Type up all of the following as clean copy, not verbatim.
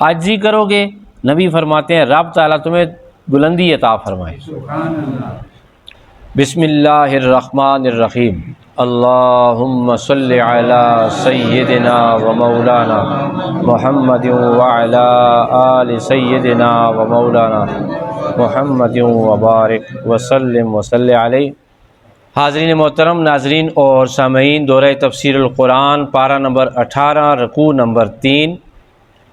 عاجزی کرو گے نبی فرماتے ہیں رب تعالیٰ تمہیں بلندی عطا فرمائے۔ بسم اللہ الرحمن الرحیم، اللہم صلی علی سیدنا و مولانا محمد وعلی آل سیدنا و مولانا محمد وبارک وسلم وصلی علیہ۔ حاضرین محترم، ناظرین اور سامعین، دورہ تفسیر القرآن پارہ نمبر 18 رکوع نمبر 3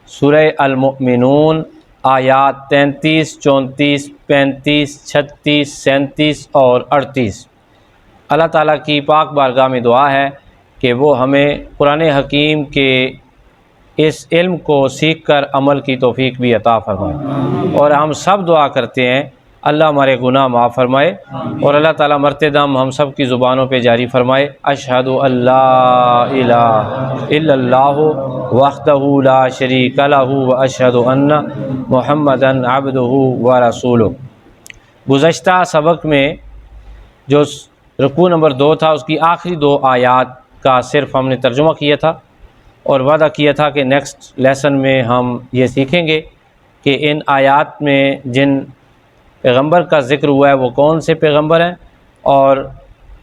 سورہ المؤمنون آیات 33، 34، 35، 36، 37 اور 38۔ اللہ تعالیٰ کی پاک بارگاہ میں دعا ہے کہ وہ ہمیں قرآن حکیم کے اس علم کو سیکھ کر عمل کی توفیق بھی عطا فرمائے، اور ہم سب دعا کرتے ہیں اللہ ہمارے گناہ معاف فرمائے، اور اللہ تعالیٰ مرتے دم ہم سب کی زبانوں پہ جاری فرمائے اشہد ان لا الہ الا اللہ وحدہ لا شریک لہ واشہد ان محمدا عبدہ ورسولہ۔ گزشتہ سبق میں جو رکوع نمبر 2 تھا اس کی آخری 2 آیات کا صرف ہم نے ترجمہ کیا تھا، اور وعدہ کیا تھا کہ نیکسٹ لیسن میں ہم یہ سیکھیں گے کہ ان آیات میں جن پیغمبر کا ذکر ہوا ہے وہ کون سے پیغمبر ہیں اور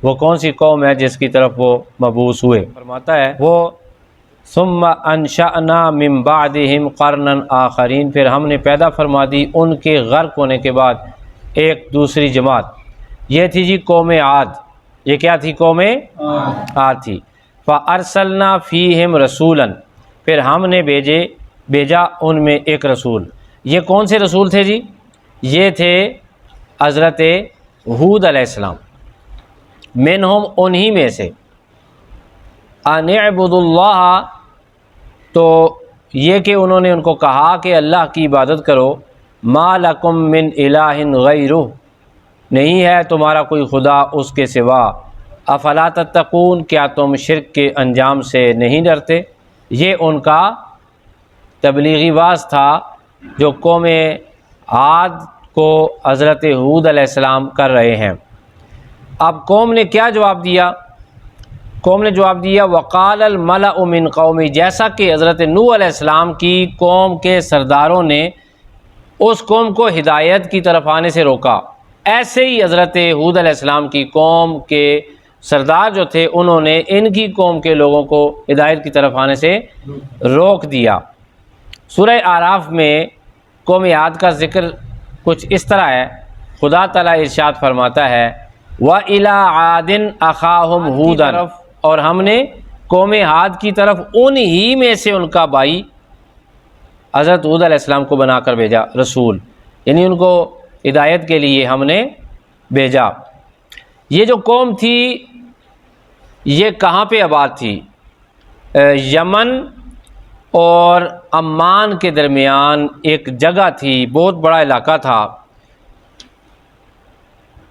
وہ کون سی قوم ہے جس کی طرف وہ مبعوث ہوئے۔ فرماتا ہے وہ ثم انشأنا من بعدہم قرنا آخرین، پھر ہم نے پیدا فرما دی ان کے غرق ہونے کے بعد ایک دوسری جماعت۔ یہ تھی جی قوم عاد۔ یہ کیا تھی؟ قوم عاد تھی۔ فارسلنا فیہم رسولا، پھر ہم نے بھیجا ان میں ایک رسول۔ یہ کون سے رسول تھے جی؟ یہ تھے حضرت ہود علیہ السلام۔ منہم، انہی میں سے، ان اعبدوا اللہ، تو یہ کہ انہوں نے ان کو کہا کہ اللہ کی عبادت کرو، ما لکم من الہ غیرہ، نہیں ہے تمہارا کوئی خدا اس کے سوا، افلا تتقون، کیا تم شرک کے انجام سے نہیں ڈرتے؟ یہ ان کا تبلیغی واز تھا جو قوم عاد کو حضرت ہود علیہ السلام کر رہے ہیں۔ اب قوم نے کیا جواب دیا؟ قوم نے جواب دیا وقال الملأ من قومی، جیسا کہ حضرت نوح علیہ السلام کی قوم کے سرداروں نے اس قوم کو ہدایت کی طرف آنے سے روکا، ایسے ہی حضرت ہود علیہ السلام کی قوم کے سردار جو تھے انہوں نے ان کی قوم کے لوگوں کو ہدایت کی طرف آنے سے روک دیا۔ سورہ اعراف میں قوم عاد کا ذکر کچھ اس طرح ہے، خدا تعالیٰ ارشاد فرماتا ہے وَإِلَىٰ عَادٍ أَخَاهُمْ هُودًا، اور ہم نے قوم عاد کی طرف انہی میں سے ان کا بھائی حضرت ہود علیہ السلام کو بنا کر بھیجا رسول، یعنی ان کو ہدایت کے لیے ہم نے بھیجا۔ یہ جو قوم تھی یہ کہاں پہ آباد تھی؟ یمن اور عمان کے درمیان ایک جگہ تھی، بہت بڑا علاقہ تھا،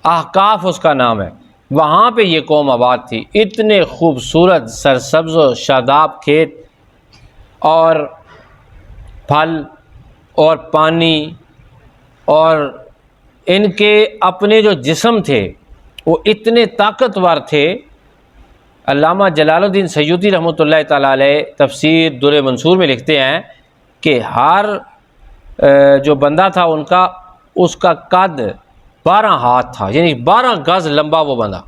احقاف اس کا نام ہے، وہاں پہ یہ قوم آباد تھی۔ اتنے خوبصورت سرسبز و شاداب کھیت اور پھل اور پانی، اور ان کے اپنے جو جسم تھے وہ اتنے طاقتور تھے۔ علامہ جلال الدین سیوطی رحمۃ اللہ تعالیٰ علیہ تفسیر در منصور میں لکھتے ہیں کہ ہر جو بندہ تھا ان کا اس کا قد 12 ہاتھ تھا، یعنی 12 گز لمبا وہ بندہ،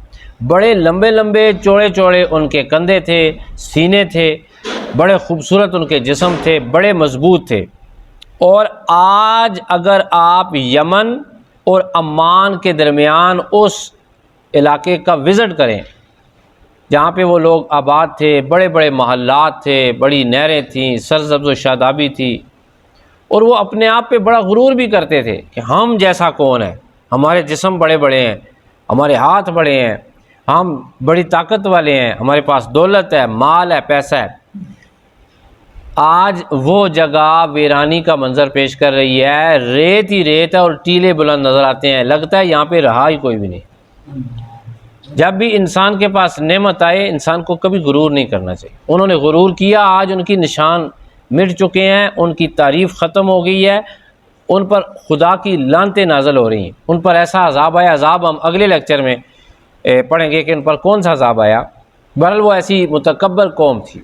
بڑے لمبے لمبے چوڑے چوڑے ان کے کندھے تھے، سینے تھے، بڑے خوبصورت ان کے جسم تھے، بڑے مضبوط تھے۔ اور آج اگر آپ یمن اور عمان کے درمیان اس علاقے کا وزٹ کریں جہاں پہ وہ لوگ آباد تھے، بڑے بڑے محلات تھے، بڑی نہریں تھیں، سرسبز و شادابی تھی، اور وہ اپنے آپ پہ بڑا غرور بھی کرتے تھے کہ ہم جیسا کون ہے، ہمارے جسم بڑے بڑے ہیں، ہمارے ہاتھ بڑے ہیں، ہم بڑی طاقت والے ہیں، ہمارے پاس دولت ہے، مال ہے، پیسہ ہے۔ آج وہ جگہ ویرانی کا منظر پیش کر رہی ہے، ریت ہی ریت ہے اور ٹیلے بلند نظر آتے ہیں، لگتا ہے یہاں پہ رہا ہی کوئی بھی نہیں۔ جب بھی انسان کے پاس نعمت آئے انسان کو کبھی غرور نہیں کرنا چاہیے۔ انہوں نے غرور کیا، آج ان کی نشان مٹ چکے ہیں، ان کی تعریف ختم ہو گئی ہے، ان پر خدا کی لعنتیں نازل ہو رہی ہیں، ان پر ایسا عذاب آیا۔ عذاب ہم اگلے لیکچر میں پڑھیں گے کہ ان پر کون سا عذاب آیا۔ بہرحال وہ ایسی متکبر قوم تھی۔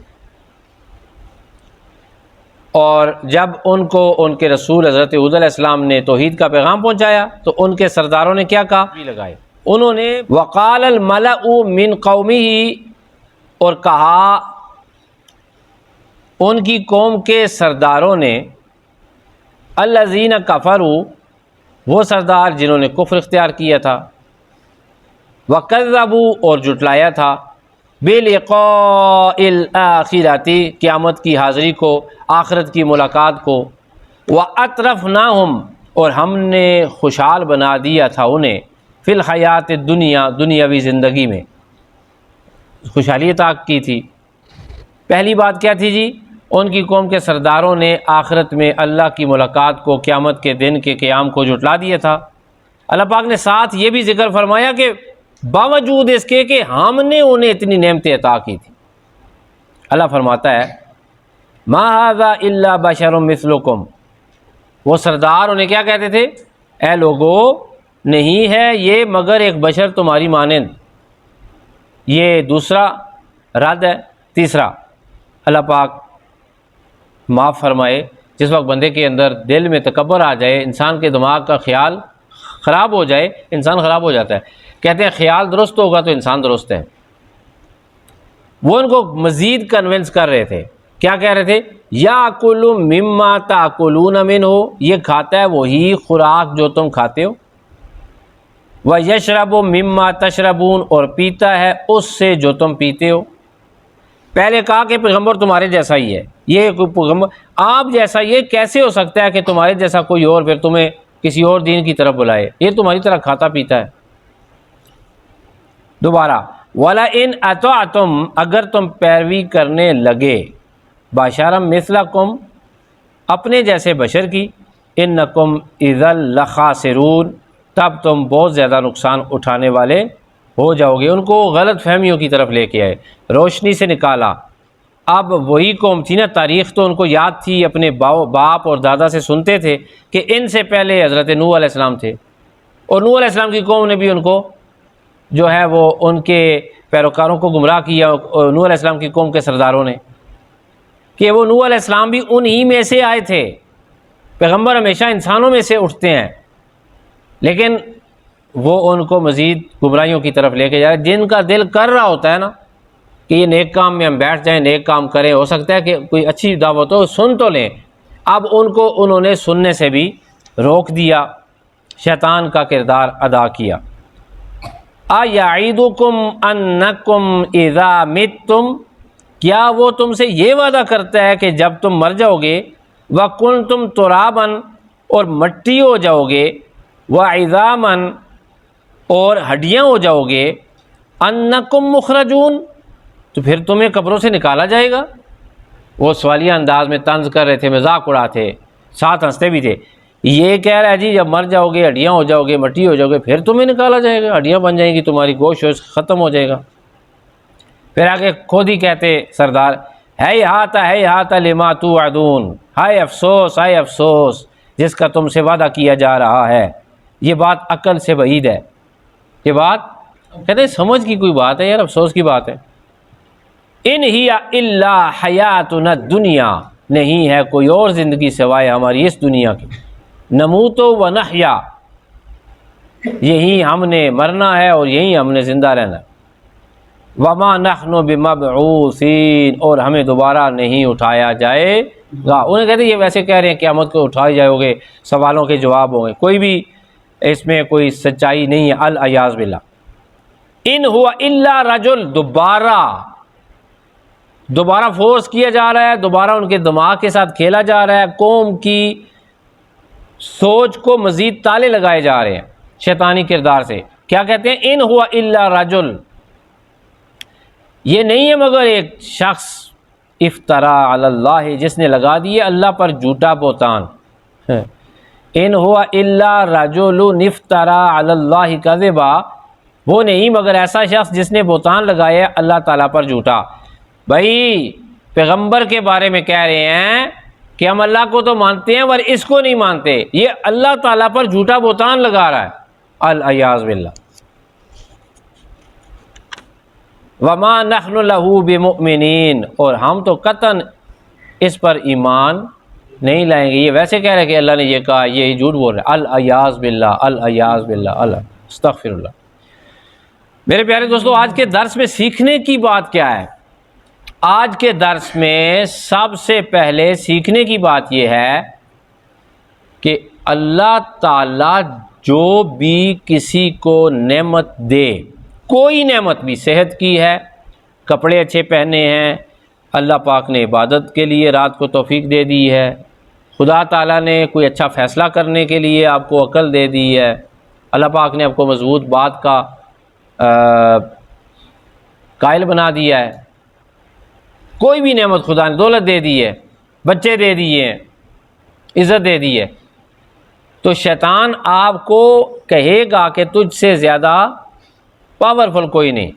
اور جب ان کو ان کے رسول حضرت ہود علیہ السلام نے توحید کا پیغام پہنچایا تو ان کے سرداروں نے کیا کہا؟ لگائے انہوں نے وقال الملأ من قومه، اور کہا ان کی قوم کے سرداروں نے، الذین کفروا، وہ سردار جنہوں نے کفر اختیار کیا تھا، وکذبوا، اور جھٹلایا تھا، بلقاء الآخرۃ، قیامت کی حاضری کو، آخرت کی ملاقات کو، واترفناہم، اور ہم نے خوشحال بنا دیا تھا انہیں، فی الحیات الدنیا، دنیاوی زندگی میں خوشحالی عطا کی تھی۔ پہلی بات کیا تھی جی؟ ان کی قوم کے سرداروں نے آخرت میں اللہ کی ملاقات کو، قیامت کے دن کے قیام کو جھٹلا دیا تھا۔ اللہ پاک نے ساتھ یہ بھی ذکر فرمایا کہ باوجود اس کے کہ ہم نے انہیں اتنی نعمتیں عطا کی تھی۔ اللہ فرماتا ہے ما ھذا الا بشر مثلکم، وہ سردار انہیں کیا کہتے تھے؟ اے لوگو، نہیں ہے یہ مگر ایک بشر تمہاری مانند۔ یہ دوسرا رد ہے۔ تیسرا، اللہ پاک معاف فرمائے، جس وقت بندے کے اندر دل میں تکبر آ جائے، انسان کے دماغ کا خیال خراب ہو جائے، انسان خراب ہو جاتا ہے۔ کہتے ہیں خیال درست ہوگا تو انسان درست ہے۔ وہ ان کو مزید کنونس کر رہے تھے، کیا کہہ رہے تھے؟ یاکل مما تاکلون منہ، یہ کھاتا ہے وہی خوراک جو تم کھاتے ہو، ویشرب مما تشربون، اور پیتا ہے اس سے جو تم پیتے ہو۔ پہلے کہا کہ پیغمبر تمہارے جیسا ہی ہے، یہ پیغمبر آپ جیسا، یہ کیسے ہو سکتا ہے کہ تمہارے جیسا کوئی اور پھر تمہیں کسی اور دین کی طرف بلائے؟ یہ تمہاری طرح کھاتا پیتا ہے۔ دوبارہ وَلَئِنْ أَطَعْتُمْ، اگر تم پیروی کرنے لگے، بَشَرًا مِثْلَكُمْ، اپنے جیسے بشر کی، إِنَّكُمْ إِذًا لَخَاسِرُونَ، تب تم بہت زیادہ نقصان اٹھانے والے ہو جاؤ گے۔ ان کو غلط فہمیوں کی طرف لے کے آئے، روشنی سے نکالا۔ اب وہی قوم تھی نا، تاریخ تو ان کو یاد تھی، اپنے باپ اور دادا سے سنتے تھے کہ ان سے پہلے حضرت نوح علیہ السلام تھے، اور نوح علیہ السلام کی قوم نے بھی ان کو جو ہے وہ ان کے پیروکاروں کو گمراہ کیا، نوح علیہ السلام کی قوم کے سرداروں نے، کہ وہ نوح علیہ السلام بھی انہی میں سے آئے تھے۔ پیغمبر ہمیشہ انسانوں میں سے اٹھتے ہیں، لیکن وہ ان کو مزید گمراہیوں کی طرف لے کے جا رہے۔ جن کا دل کر رہا ہوتا ہے نا کہ یہ نیک کام میں ہم بیٹھ جائیں، نیک کام کریں، ہو سکتا ہے کہ کوئی اچھی دعوت ہو، سن تو لیں، اب ان کو انہوں نے سننے سے بھی روک دیا، شیطان کا کردار ادا کیا۔ اَیَعِدُکُمْ أَنَّکُمْ اِذَا مِتْتُمْ، کیا وہ تم سے یہ وعدہ کرتا ہے کہ جب تم مر جاؤ گے، وَكُنْتُمْ تُرَابًا، اور مٹی ہو جاؤ گے، وَعِظَامًا، اور ہڈیاں ہو جاؤ گے، أَنَّکُمْ مُخْرَجُونَ، تو پھر تمہیں قبروں سے نکالا جائے گا۔ وہ سوالیہ انداز میں طنز کر رہے تھے، مذاق اڑاتے، ساتھ ہنستے بھی تھے۔ یہ کہہ رہا ہے جی جب مر جاؤ گے، ہڈیاں ہو جاؤ گے، مٹی ہو جاؤ گے، پھر تمہیں نکالا جائے گا، ہڈیاں بن جائیں گی تمہاری، گوشت ووشت ختم ہو جائے گا۔ پھر آگے خود ہی کہتے سردار، ہیہات لما توعدون، ہائے افسوس، ہائے افسوس جس کا تم سے وعدہ کیا جا رہا ہے۔ یہ بات عقل سے بعید ہے، یہ بات کہتے ہیں سمجھ کی کوئی بات ہے یار، افسوس کی بات ہے۔ ان ہی الا حیاتنا الدنیا، نہیں ہے کوئی اور زندگی سوائے ہماری اس دنیا کی، نموت و نحیا، یہی ہم نے مرنا ہے اور یہی ہم نے زندہ رہنا ہے۔ وما نحن بمبعوثین، اور ہمیں دوبارہ نہیں اٹھایا جائے گا۔ انہیں کہتے ہیں یہ ویسے کہہ رہے ہیں قیامت کو اٹھائے جاؤ گے، سوالوں کے جواب ہوں گے، کوئی بھی اس میں کوئی سچائی نہیں ہے، العیاذ باللہ۔ ان ہوا الا رجل، دوبارہ فورس کیا جا رہا ہے، دوبارہ ان کے دماغ کے ساتھ کھیلا جا رہا ہے، قوم کی سوچ کو مزید تالے لگائے جا رہے ہیں شیطانی کردار سے۔ کیا کہتے ہیں؟ ان ہوا الا رجل، یہ نہیں ہے مگر ایک شخص، افترا علی اللہ، جس نے لگا دیے اللہ پر جھوٹا بہتان۔ ان ہوا الا رجل افترا علی اللہ کذبا، وہ نہیں مگر ایسا شخص جس نے بہتان لگایا اللہ تعالیٰ پر جھوٹا۔ بھائی پیغمبر کے بارے میں کہہ رہے ہیں کہ ہم اللہ کو تو مانتے ہیں اور اس کو نہیں مانتے، یہ اللہ تعالیٰ پر جھوٹا بہتان لگا رہا ہے، العیاذ باللہ۔ وَمَا نَحْنُ لَهُ بِمُؤْمِنِينَ، اور ہم تو قطعاً اس پر ایمان نہیں لائیں گے. یہ ویسے کہہ رہے کہ اللہ نے یہ کہا، یہ جھوٹ بول رہے ہیں. الیاذ باللہ، الیاذ باللہ، استغفر اللہ. میرے پیارے دوستو، آج کے درس میں سیکھنے کی بات کیا ہے؟ آج کے درس میں سب سے پہلے سیکھنے کی بات یہ ہے کہ اللہ تعالیٰ جو بھی کسی کو نعمت دے، کوئی نعمت بھی، صحت کی ہے، کپڑے اچھے پہنے ہیں، اللہ پاک نے عبادت کے لیے رات کو توفیق دے دی ہے، خدا تعالیٰ نے کوئی اچھا فیصلہ کرنے کے لیے آپ کو عقل دے دی ہے، اللہ پاک نے آپ کو مضبوط بات کا قائل بنا دیا ہے، کوئی بھی نعمت خدا نے، دولت دے دی ہے، بچے دے دیے ہیں، عزت دے دی ہے، تو شیطان آپ کو کہے گا کہ تجھ سے زیادہ پاورفل کوئی نہیں،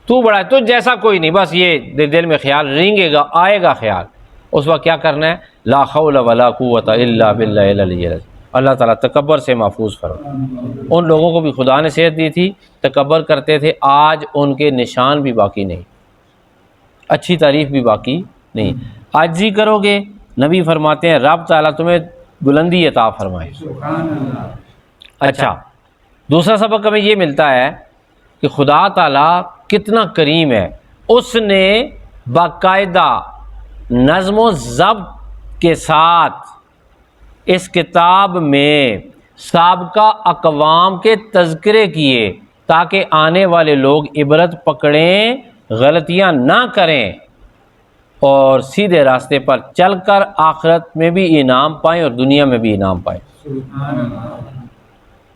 تو بڑا ہے، تجھ جیسا کوئی نہیں، بس یہ دل میں خیال رینگے گا، آئے گا خیال. اس وقت کیا کرنا ہے؟ لا حول ولا قوت الا باللہ العلی العظیم. اللہ تعالیٰ تکبر سے محفوظ فرما. ان لوگوں کو بھی خدا نے صحت دی تھی، تکبر کرتے تھے، آج ان کے نشان بھی باقی نہیں، اچھی تعریف بھی باقی نہیں. عاجزی کرو گے، نبی فرماتے ہیں رب تعالیٰ تمہیں بلندی عطا فرمائے. اچھا، دوسرا سبق ہمیں یہ ملتا ہے کہ خدا تعالیٰ کتنا کریم ہے. اس نے باقاعدہ نظم و ضبط کے ساتھ اس کتاب میں سابقہ اقوام کے تذکرے کیے تاکہ آنے والے لوگ عبرت پکڑیں، غلطیاں نہ کریں اور سیدھے راستے پر چل کر آخرت میں بھی انعام پائیں اور دنیا میں بھی انعام پائیں.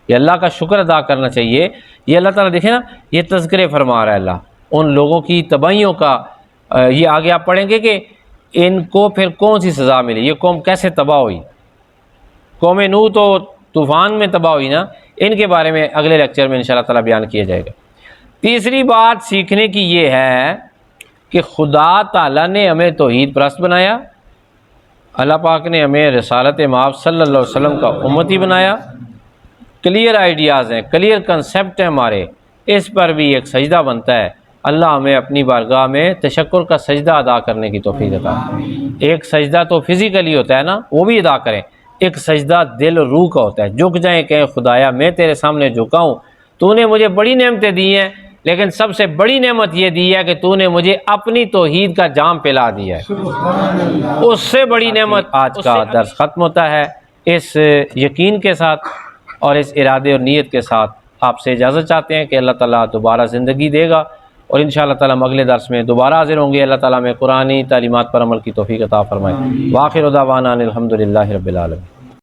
یہ اللہ کا شکر ادا کرنا چاہیے. یہ اللہ تعالیٰ دیکھیں نا، یہ تذکرے فرما رہا ہے اللہ ان لوگوں کی تباہیوں کا. یہ آگے آپ پڑھیں گے کہ ان کو پھر کون سی سزا ملی، یہ قوم کیسے تباہ ہوئی. قوم نوح تو طوفان میں تباہ ہوئی نا، ان کے بارے میں اگلے لیکچر میں انشاءاللہ تعالیٰ بیان کیا جائے گا. تیسری بات سیکھنے کی یہ ہے کہ خدا تعالیٰ نے ہمیں توحید پرست بنایا، اللہ پاک نے ہمیں رسالت مآب صلی اللہ علیہ وسلم کا امتی بنایا. کلیئر آئیڈیاز ہیں، کلیئر کنسیپٹ ہیں ہمارے، اس پر بھی ایک سجدہ بنتا ہے. اللہ ہمیں اپنی بارگاہ میں تشکر کا سجدہ ادا کرنے کی توفیق عطا کرے. ایک سجدہ تو فزیکلی ہوتا ہے نا، وہ بھی ادا کریں. ایک سجدہ دل و روح کا ہوتا ہے، جھک جائیں، کہیں خدایا میں تیرے سامنے جھکا ہوں، تو نے مجھے بڑی نعمتیں دی ہیں، لیکن سب سے بڑی نعمت یہ دی ہے کہ تو نے مجھے اپنی توحید کا جام پلا دیا ہے. اس سے بڑی نعمت. آج کا درس ختم ہوتا ہے اس یقین کے ساتھ اور اس ارادے اور نیت کے ساتھ. آپ سے اجازت چاہتے ہیں کہ اللہ تعالیٰ دوبارہ زندگی دے گا اور انشاءاللہ تعالیٰ ہم اگلے درس میں دوبارہ حاضر ہوں گے. اللہ تعالیٰ میں قرآنی تعلیمات پر عمل کی توفیق عطا فرمائے. وآخر دعوانا الحمدللہ رب العالمین.